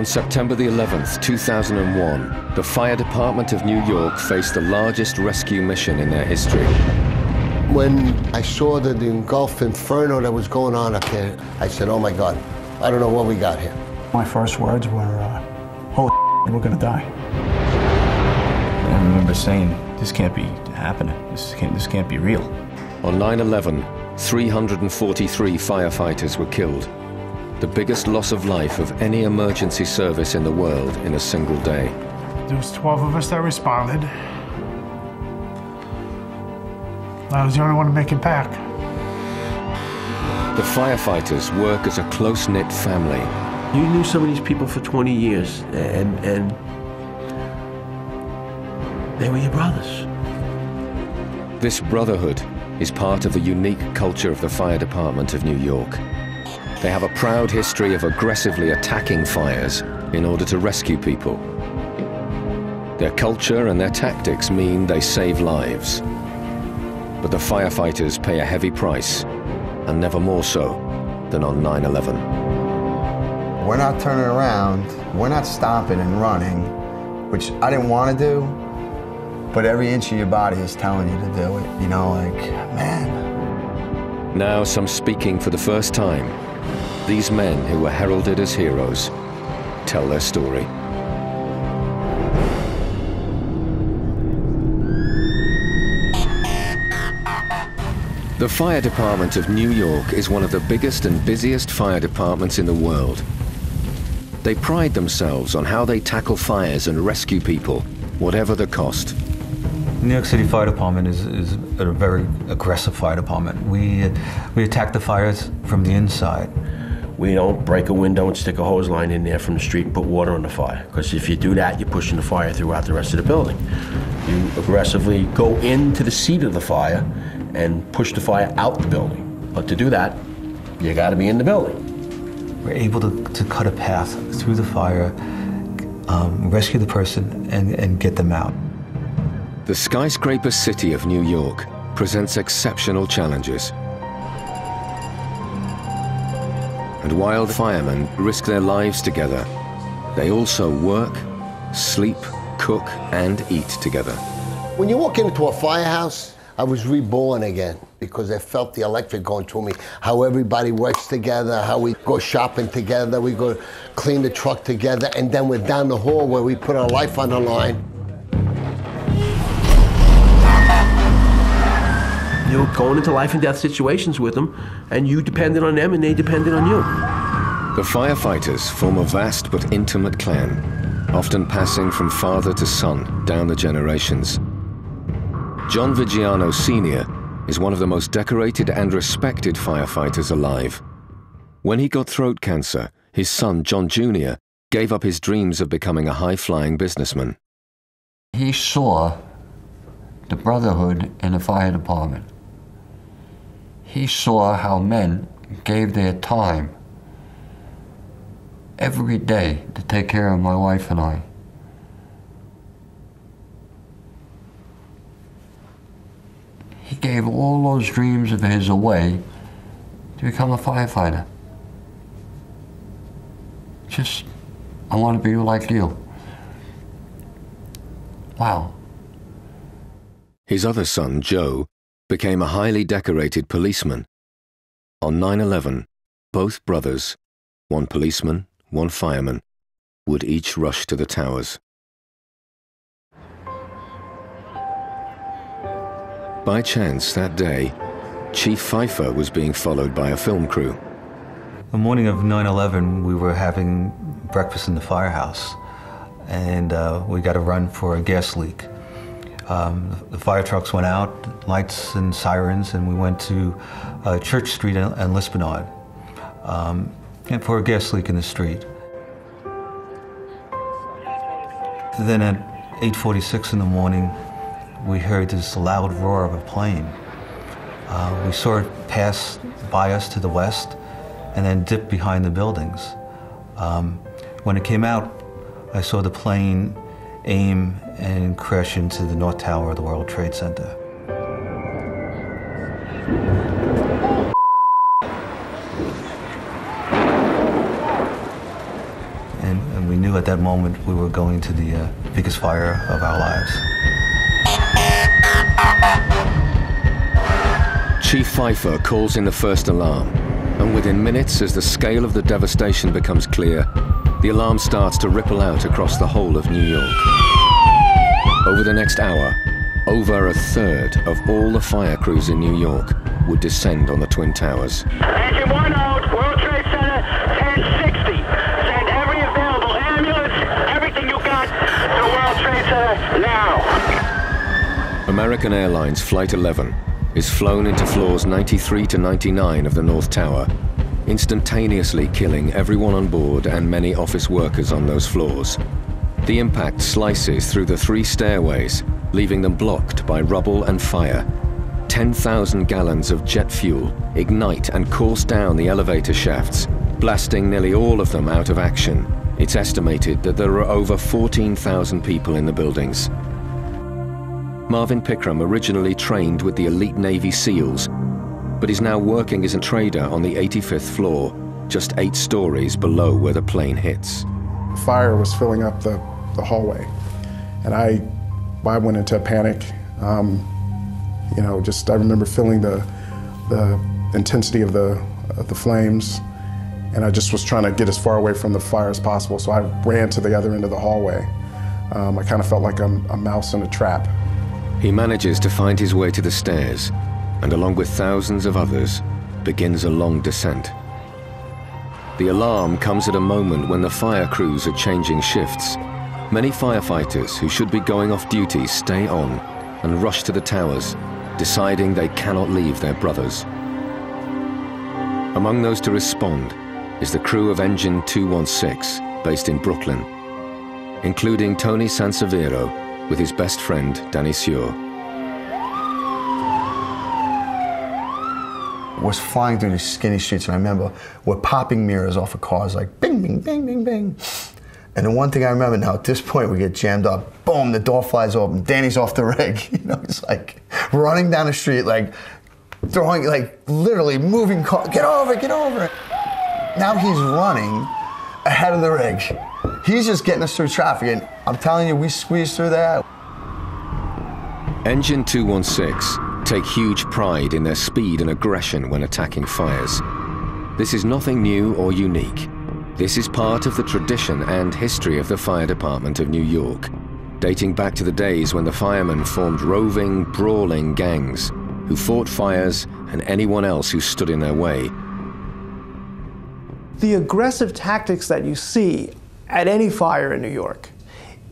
On September the 11th, 2001, the fire department of New York faced the largest rescue mission in their history. When I saw the engulfed inferno that was going on up there, I said, oh my God, I don't know what we got here. My first words were, holy we're gonna die. I remember saying, this can't be happening. This can't be real. On 9/11, 343 firefighters were killed, the biggest loss of life of any emergency service in the world in a single day. There was 12 of us that responded. I was the only one to make it back. The firefighters work as a close-knit family. You knew some of these people for 20 years, and they were your brothers. This brotherhood is part of the unique culture of the fire department of New York. They have a proud history of aggressively attacking fires in order to rescue people. Their culture and their tactics mean they save lives. But the firefighters pay a heavy price, and never more so than on 9/11. We're not turning around, we're not stopping and running, which I didn't want to do, but every inch of your body is telling you to do it. You know, like, man. Now some speaking for the first time. These men who were heralded as heroes tell their story. The fire department of New York is one of the biggest and busiest fire departments in the world. They pride themselves on how they tackle fires and rescue people, whatever the cost. New York City Fire Department is a very aggressive fire department. We attack the fires from the inside. We don't break a window and stick a hose line in there from the street and put water on the fire. Because if you do that, you're pushing the fire throughout the rest of the building. You aggressively go into the seat of the fire and push the fire out the building. But to do that, you gotta be in the building. We're able to cut a path through the fire, rescue the person, and get them out. The skyscraper city of New York presents exceptional challenges. And while the firemen risk their lives together, they also work, sleep, cook, and eat together. When you walk into a firehouse, I was reborn again because I felt the electric going through me, how everybody works together, how we go shopping together, we go clean the truck together, and then we're down the hall where we put our life on the line. You're going into life and death situations with them, and you depended on them and they depended on you. The firefighters form a vast but intimate clan, often passing from father to son down the generations. John Vigiano Sr. is one of the most decorated and respected firefighters alive. When he got throat cancer, his son, John Jr., gave up his dreams of becoming a high-flying businessman. He saw the brotherhood in the fire department. He saw how men gave their time every day to take care of my wife and I. He gave all those dreams of his away to become a firefighter. Just, I want to be like you. Wow. His other son, Joe, became a highly decorated policeman. On 9/11, both brothers, one policeman, one fireman, would each rush to the towers. By chance, that day, Chief Pfeiffer was being followed by a film crew. The morning of 9/11, we were having breakfast in the firehouse, and we got a run for a gas leak. The fire trucks went out, lights and sirens, and we went to Church Street and Lispinard, and for a gas leak in the street. Then at 8:46 in the morning, we heard this loud roar of a plane. We saw it pass by us to the west and then dip behind the buildings. When it came out, I saw the plane aim and crash into the North Tower of the World Trade Center. And we at that moment we were going to the biggest fire of our lives. Chief Pfeiffer calls in the first alarm, and within minutes, as the scale of the devastation becomes clear, the alarm starts to ripple out across the whole of New York. Over the next hour, over a third of all the fire crews in New York would descend on the Twin Towers. Engine 1 out, World Trade Center, 1060. Send every available ambulance, everything you got to World Trade Center now. American Airlines Flight 11 is flown into floors 93 to 99 of the North Tower, instantaneously killing everyone on board and many office workers on those floors. The impact slices through the 3 stairways, leaving them blocked by rubble and fire. 10,000 gallons of jet fuel ignite and course down the elevator shafts, blasting nearly all of them out of action. It's estimated that there are over 14,000 people in the buildings. Marvin Pickram originally trained with the elite Navy SEALs, but is now working as a trader on the 85th floor, just 8 stories below where the plane hits. Fire was filling up the hallway, and I went into a panic. You know, just I remember feeling the intensity of the flames, and I just was trying to get as far away from the fire as possible. So I ran to the other end of the hallway. I kind of felt like a mouse in a trap. He manages to find his way to the stairs, and along with thousands of others, begins a long descent. The alarm comes at a moment when the fire crews are changing shifts. Many firefighters who should be going off duty stay on and rush to the towers, deciding they cannot leave their brothers. Among those to respond is the crew of Engine 216, based in Brooklyn, including Tony Sansevero with his best friend, Danny Sure. Was flying through these skinny streets, and I remember we're popping mirrors off of cars, like bing, bing, bing, bing, bing. And the one thing I remember now, at this point, we get jammed up, boom, the door flies open, Danny's off the rig. You know, he's like running down the street, like throwing, like literally moving cars, get over it, get over it. Now he's running ahead of the rig. He's just getting us through traffic, and I'm telling you, we squeezed through that. Engine 216 take huge pride in their speed and aggression when attacking fires. This is nothing new or unique. This is part of the tradition and history of the fire department of New York, dating back to the days when the firemen formed roving, brawling gangs who fought fires and anyone else who stood in their way. The aggressive tactics that you see at any fire in New York,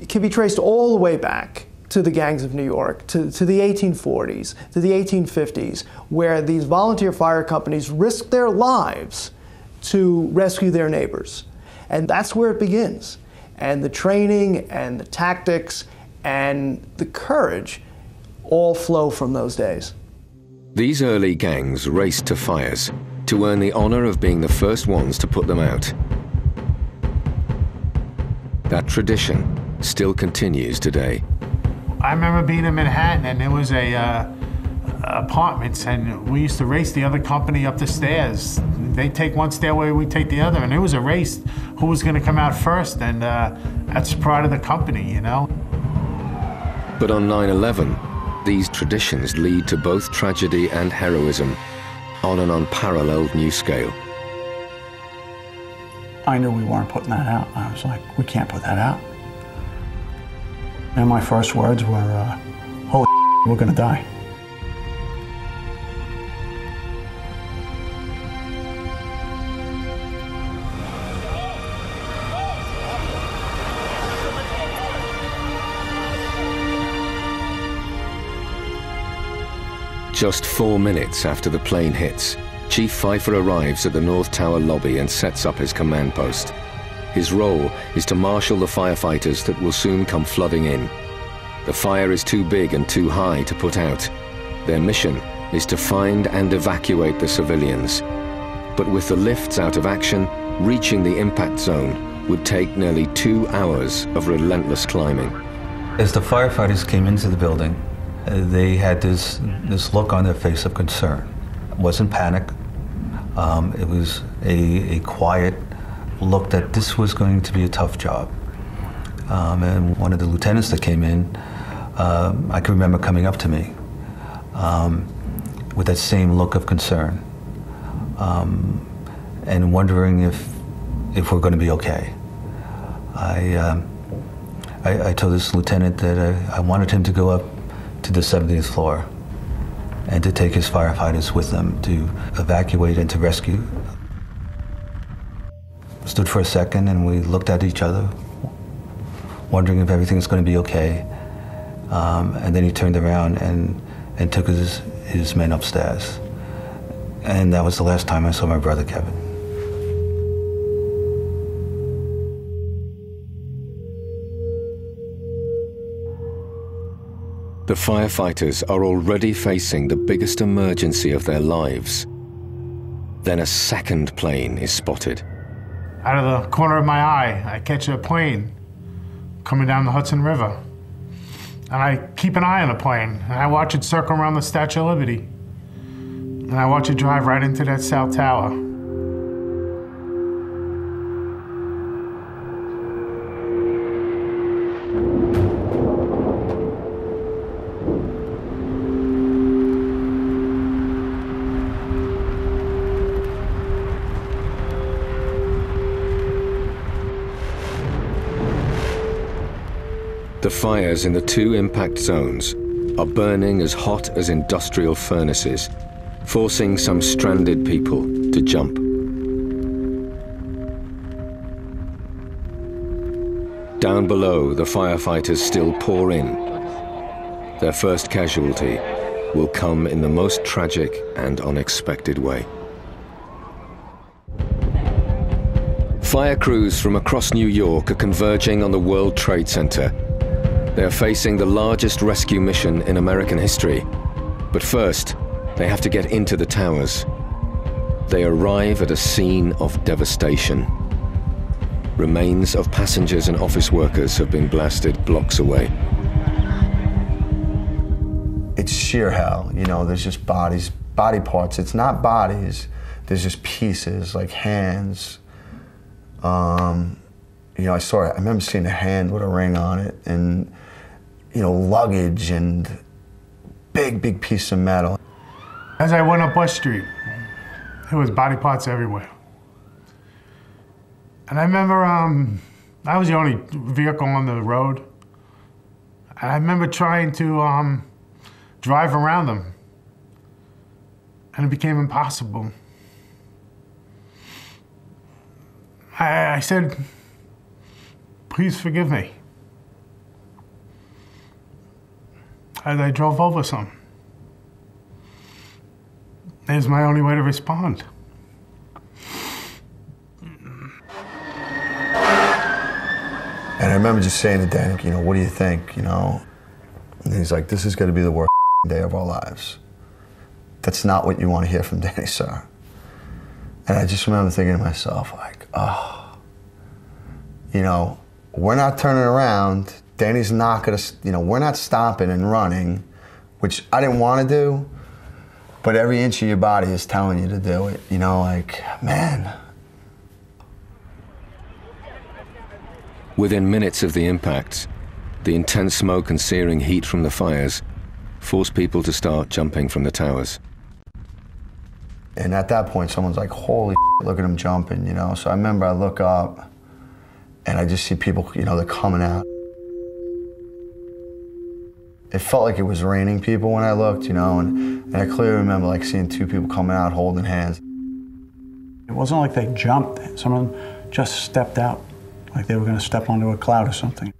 it can be traced all the way back to the gangs of New York, to the 1840s, to the 1850s, where these volunteer fire companies risked their lives to rescue their neighbors. And that's where it begins. And the training and the tactics and the courage all flow from those days. These early gangs raced to fires to earn the honor of being the first ones to put them out. That tradition still continues today. I remember being in Manhattan, and there was apartments, and we used to race the other company up the stairs. They take one stairway, we take the other, and it was a race who was going to come out first, and that's part of the company, you know. But on 9/11, these traditions lead to both tragedy and heroism on an unparalleled new scale. I knew we weren't putting that out. I was like, we can't put that out. And my first words were, holy shit, we're gonna die. Just 4 minutes after the plane hits, Chief Pfeiffer arrives at the North Tower lobby and sets up his command post. His role is to marshal the firefighters that will soon come flooding in. The fire is too big and too high to put out. Their mission is to find and evacuate the civilians. But with the lifts out of action, reaching the impact zone would take nearly 2 hours of relentless climbing. As the firefighters came into the building, they had this look on their face of concern. It wasn't panic. It was a quiet look that this was going to be a tough job. and one of the lieutenants that came in, I can remember coming up to me with that same look of concern and wondering if we're going to be okay. I told this lieutenant that I wanted him to go up to the 70th floor and to take his firefighters with them to evacuate and to rescue. Stood for a second and we looked at each other, wondering if everything was going to be okay. And then he turned around and took his men upstairs. And that was the last time I saw my brother, Kevin. The firefighters are already facing the biggest emergency of their lives. Then a second plane is spotted. Out of the corner of my eye, I catch a plane coming down the Hudson River. And I keep an eye on the plane, and I watch it circle around the Statue of Liberty. And I watch it drive right into that South Tower. The fires in the two impact zones are burning as hot as industrial furnaces, forcing some stranded people to jump. Down below, the firefighters still pour in. Their first casualty will come in the most tragic and unexpected way. Fire crews from across New York are converging on the World Trade Center. They are facing the largest rescue mission in American history. But first, they have to get into the towers. They arrive at a scene of devastation. Remains of passengers and office workers have been blasted blocks away. It's sheer hell, you know, there's just bodies, body parts. It's not bodies, there's just pieces, like hands. You know, I remember seeing a hand with a ring on it, and, you know, luggage and big piece of metal. As I went up West Street, there was body parts everywhere. And I remember I was the only vehicle on the road. And I remember trying to drive around them. And it became impossible. I said, please forgive me. As I drove over some. It was my only way to respond. And I remember just saying to Danny, you know, what do you think, you know? And he's like, this is gonna be the worst day of our lives. That's not what you want to hear from Danny, sir. And I just remember thinking to myself, like, oh, you know, we're not turning around. Danny's not gonna, you know, we're not stopping and running, which I didn't want to do, but every inch of your body is telling you to do it, you know, like, man. Within minutes of the impact, the intense smoke and searing heat from the fires forced people to start jumping from the towers. And at that point, someone's like, holy shit, look at him jumping, you know? So I remember I look up and I just see people, you know, they're coming out. It felt like it was raining people when I looked, you know, and I clearly remember like seeing two people coming out holding hands. It wasn't like they jumped. Someone just stepped out, like they were going to step onto a cloud or something.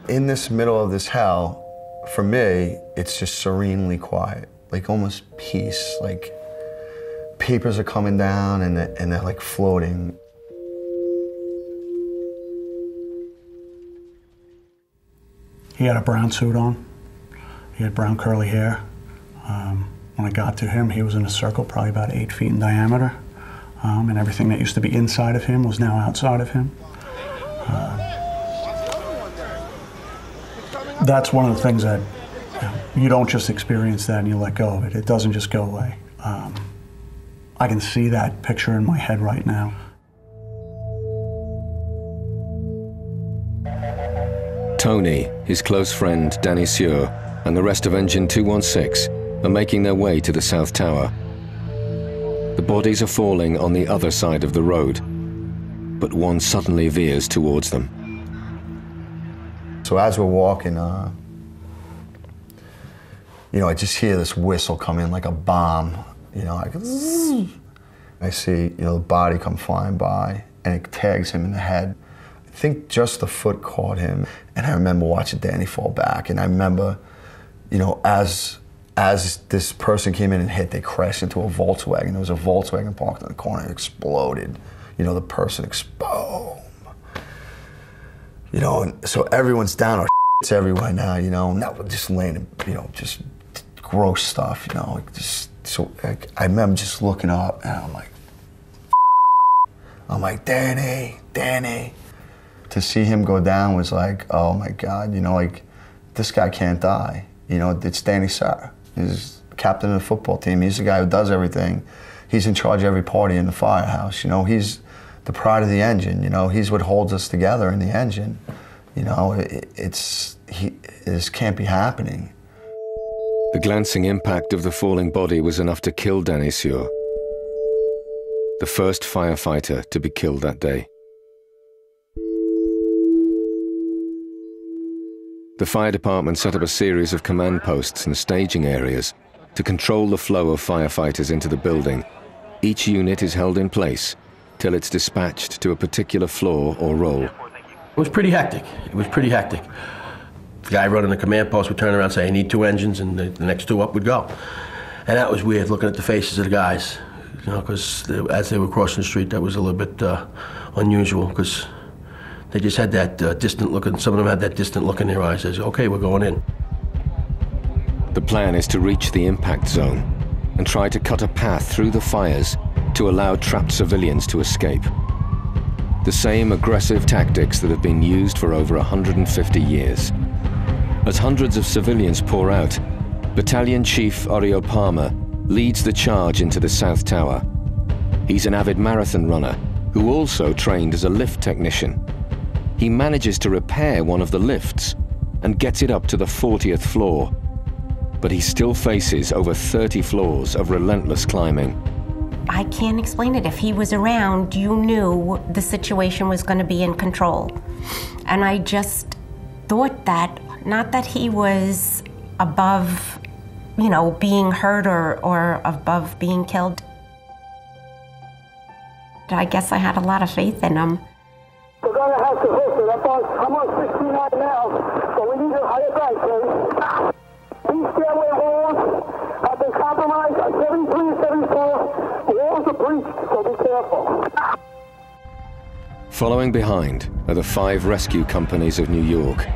In this middle of this hell, for me, it's just serenely quiet, like almost peace, like papers are coming down and they're like floating. He had a brown suit on. He had brown curly hair. When I got to him, he was in a circle probably about 8 feet in diameter. And everything that used to be inside of him was now outside of him. That's one of the things that you don't just experience that and you let go of it. It doesn't just go away. I can see that picture in my head right now. Tony, his close friend Danny Suhr, and the rest of Engine 216 are making their way to the South Tower. The bodies are falling on the other side of the road, but one suddenly veers towards them. So as we're walking, you know, I just hear this whistle come in like a bomb. You know, I see, you know, the body come flying by, and it tags him in the head. I think just the foot caught him, and I remember watching Danny fall back, and I remember, you know, as this person came in and hit, they crashed into a Volkswagen. There was a Volkswagen parked in the corner, it exploded. You know, the person exploded. You know, and so everyone's down, our shit's everywhere now, you know, now we're just laying, you know, just gross stuff, you know, like just, so I remember just looking up, and I'm like, Danny. To see him go down was like, oh my God, you know, like, this guy can't die. You know, it's Danny Suhr. He's captain of the football team. He's the guy who does everything. He's in charge of every party in the firehouse. You know, he's the pride of the engine. You know, he's what holds us together in the engine. You know, this can't be happening. The glancing impact of the falling body was enough to kill Danny Suhr, the first firefighter to be killed that day. The fire department set up a series of command posts and staging areas to control the flow of firefighters into the building. Each unit is held in place till it's dispatched to a particular floor or role. It was pretty hectic. The guy running the command post would turn around and say, I need 2 engines, and the next 2 up would go. And that was weird, looking at the faces of the guys, you know, because as they were crossing the street, that was a little bit unusual, because they just had that distant look, and some of them had that distant look in their eyes. They said, okay, we're going in. The plan is to reach the impact zone and try to cut a path through the fires to allow trapped civilians to escape. The same aggressive tactics that have been used for over 150 years. As hundreds of civilians pour out, Battalion Chief Oriel Palmer leads the charge into the South Tower. He's an avid marathon runner who also trained as a lift technician. He manages to repair one of the lifts and gets it up to the 40th floor. But he still faces over 30 floors of relentless climbing. I can't explain it. If he was around, you knew the situation was going to be in control. And I just thought that, not that he was above, you know, being hurt or above being killed. I guess I had a lot of faith in him. We're going to have to host it. I'm on 69 now, so we need to hire back, please. These stairway walls have been compromised on 73 and 74. The walls are breached, so be careful. Following behind are the 5 rescue companies of New York.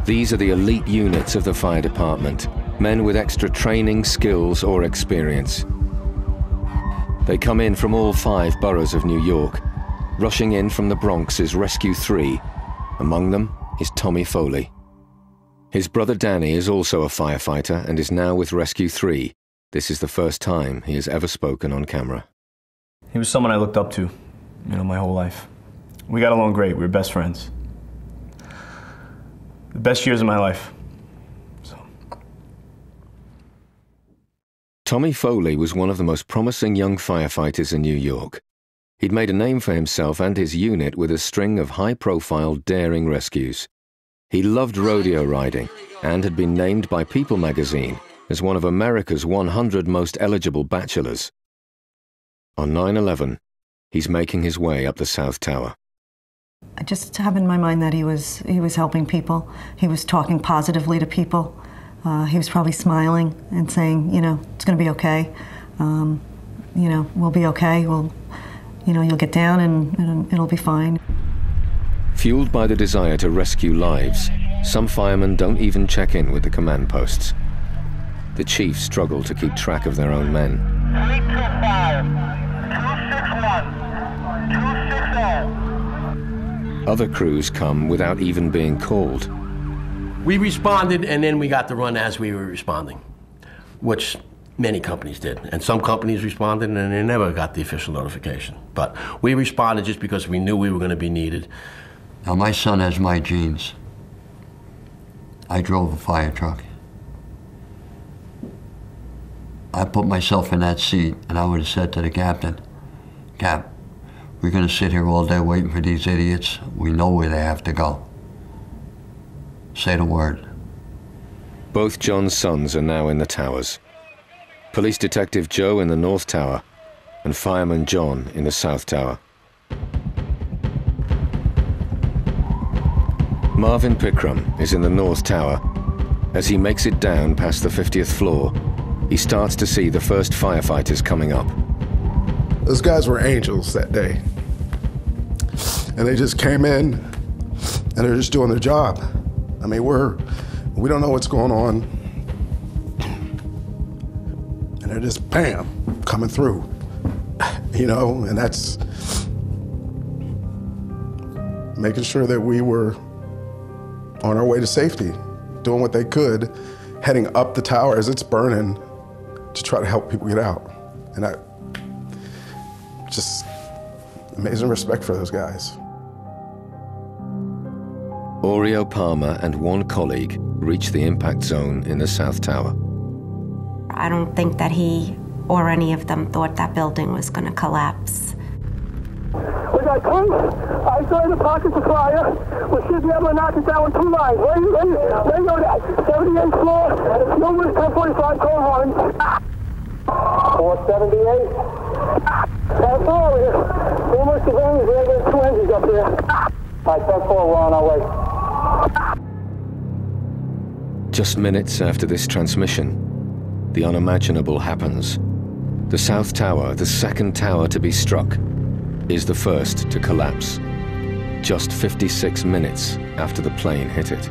These are the elite units of the fire department, men with extra training, skills, or experience. They come in from all 5 boroughs of New York. Rushing in from the Bronx is Rescue 3. Among them is Tommy Foley. His brother Danny is also a firefighter and is now with Rescue 3. This is the first time he has ever spoken on camera. He was someone I looked up to, you know, my whole life. We got along great. We were best friends. The best years of my life. Tommy Foley was one of the most promising young firefighters in New York. He'd made a name for himself and his unit with a string of high-profile, daring rescues. He loved rodeo riding and had been named by People magazine as one of America's 100 most eligible bachelors. On 9/11, he's making his way up the South Tower. I just have in my mind that he was helping people. He was talking positively to people. He was probably smiling and saying, you know, it's going to be okay. You know, we'll be okay. You know, you'll get down and it'll be fine. Fueled by the desire to rescue lives, some firemen don't even check in with the command posts. The chiefs struggle to keep track of their own men. 325, 261, 260. Other crews come without even being called. We responded, and then we got the run as we were responding, which Many companies did, and some companies responded and they never got the official notification. But we responded just because we knew we were going to be needed. Now my son has my genes. I drove a fire truck. I put myself in that seat and I would have said to the captain, Cap, we're going to sit here all day waiting for these idiots. We know where they have to go. Say the word. Both John's sons are now in the towers. Police Detective Joe in the North Tower and Fireman John in the South Tower. Marvin Pickram is in the North Tower. As he makes it down past the 50th floor, he starts to see the first firefighters coming up. Those guys were angels that day. And they just came in and they're just doing their job. I mean, we don't know what's going on. And they're just, bam, coming through. You know, and that's making sure that we were on our way to safety, doing what they could, heading up the tower as it's burning to try to help people get out. And I just, amazing respect for those guys. Oreo Palmer and one colleague reach the impact zone in the South Tower. I don't think that he or any of them thought that building was going to collapse. We got two. I saw in the pockets of fire. We should be able to knock it down with 2 lines. Right go that. 78th floor. Numerous 1045 code lines. 478. That's all here. Numerous civilians. There's 2 engines up there. All right, 10-4, we're on our way. Just minutes after this transmission, the unimaginable happens. The South Tower, the second tower to be struck, is the first to collapse, just 56 minutes after the plane hit it.